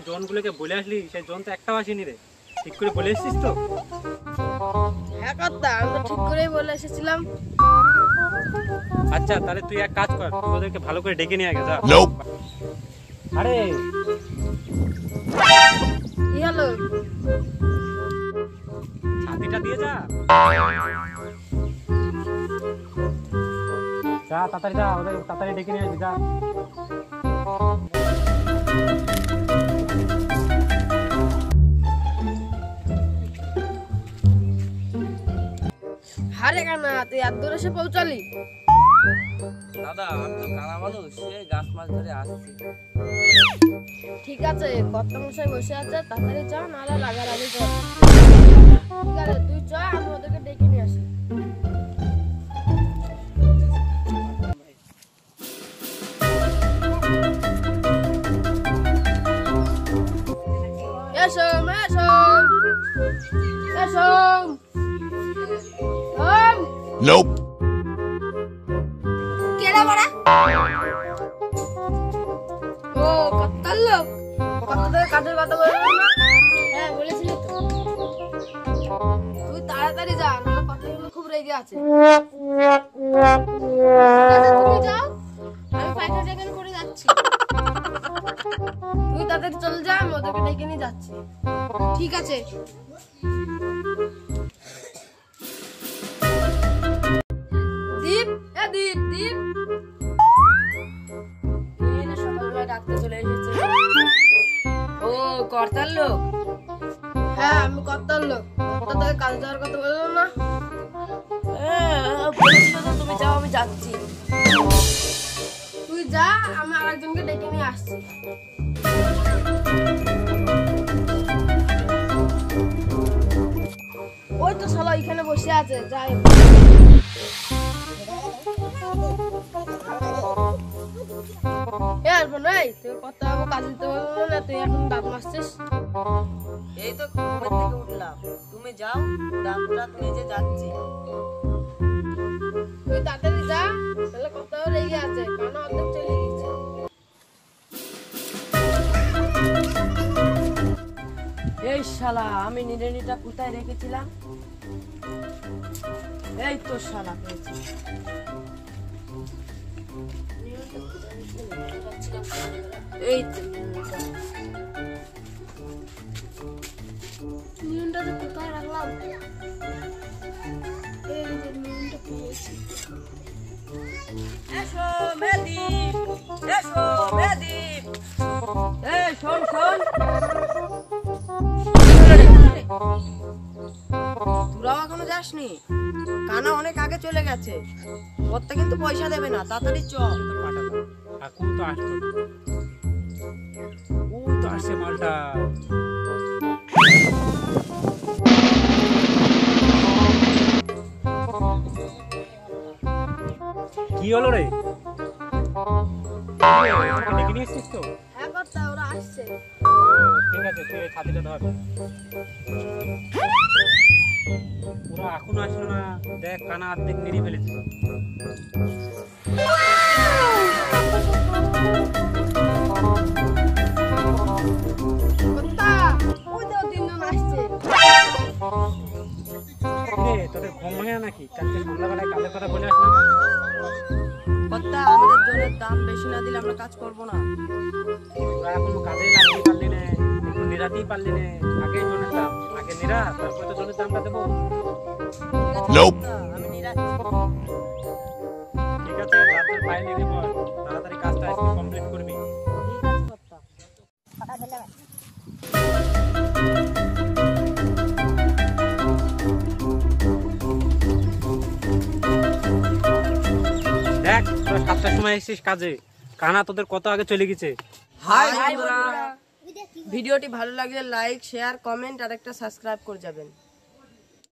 জনগুলোকে বলে আসলি, সেই জন তো একটাও আসেনি রে। ঠিক করে বলে এসেছিস তো? হ্যাঁ কর্তা, আমি তো ঠিক করেই বলে এসেছিলাম। আচ্ছা তাহলে তুই এক কাজ কর, তুই ওদেরকে ভালো করে ডেকে নিয়ে আগে যা। আরে কি হলো? ছাতিটা দিয়ে যা। যা তাড়াতাড়ি যা, ওদের তাড়াতাড়ি ডেকে নিয়ে আসবি যা। আরে কানা, তুই এত দূর এসে পৌঁছালি? দাদা আমি তো কানা মানুষ, সে গাছ মাছ ধরে আসছি। ঠিক আছে, কর্তা মশাই বসে আছে, তাড়াতাড়ি চা, নাহলে লাগালাগি কর। ঠিক আছে তুই চা, আমি ওদেরকে ডেকে নিয়ে আসি। এসো এসো এসো। Nope. কেডা বড়া? ও কত্তার লোক, কত্তাদের কাজের কথা বলবো না? হ্যাঁ বলেছিলি তো। তুই তাড়াতাড়ি যা, নাহলে কত্তাগুলো খুব রেগে আছে। তুমি যাও, আমি পায়খানা টাইখানা করে যাচ্ছি। তুই তাড়াতাড়ি চলে যা, আমি ওদেরকে ডেকে নিয়ে যাচ্ছি। ঠিক আছে। দীপ, এ দীপ, দীপ। এই না সকালবেলা ডাকতে চলে এসেছে। ও কর্তার লোক? হ্যাঁ আমি কর্তার লোক। কর্তা তোকে কাজ দেওয়ার কথা বললাম না? বলেছিল তো তুমি যাও, আমি যাচ্ছি। তুই যা, আমি আরেকজনকে ডেকে নিয়ে আসছি। ওই তো শালা এখানে বসে আছে, যাই। তুই কত কাজ দিতে বলবো না, তুই এখন দাঁত মারছিস। এই তো ঘুমের থেকে উঠলাম, তুমি যাও, দাঁতটা মেজে যাচ্ছি। তুই তাড়াতাড়ি যা, তাহলে কত রেগে আছে, কারণ অর্ধেক চলে গেছে। এই শালা, আমি নিড়ানিটা কোথায় রেখেছিলাম? এই তো শালা পেয়েছি। এই তো নিয়নটা তো কোথায় রাখলাম? এই যে নিয়নটা পেয়েছি। এসো মেদীপ, এসো মেদীপ। এই শোন শোন, তোরাও এখনো যাসনি? কানা অনেক আগে চলে গেছে, কর্তা কিন্তু পয়সা দেবে না, তাড়াতাড়ি চ। কাকু তো আসতো, ওই তো আসছে মালটা। কি হলো রে? ডেকে নিয়ে এসছিস তো? হ্যাঁ কর্তা, ওরা আসছে। ঠিক আছে, তুই এই ছাতিটা ধর। ওরা এখনো আসলো না, দেখ কানা অর্ধেক মেরে ফেলেছে। কর্তা, ওই তো তিনজন আসছে। তোদের ঘুম ভাঙে না নাকি? কালকে সন্ধ্যাবেলায় কাজের কথা বলে আসলাম। কর্তা, আমাদের জনের দাম বেশি না দিলে আমরা কাজ করব না। তোরা এখনো কাজেই লাগতে পারলি না, একটু নিরাতেই পারলি না। আগে জনের দাম, আগে নিরা, তারপরে তো জনের দামটা দেবো। Nope. আমি নিরাচ্ছি। ঠিক আছে, তাড়াতাড়ি পায়ে লেগে পড়, তাড়াতাড়ি কাজটা আজকে কমপ্লিট করবি। ঠিক আছে কর্তা। দেখ তোরা 7টার সময় এসেছিস কাজে, কানা তোদের কত আগে চলে গেছে। হাই বন্ধুরা, ভিডিওটি ভালো লাগলে লাইক, শেয়ার, কমেন্ট আর একটা সাবস্ক্রাইব করে যাবেন।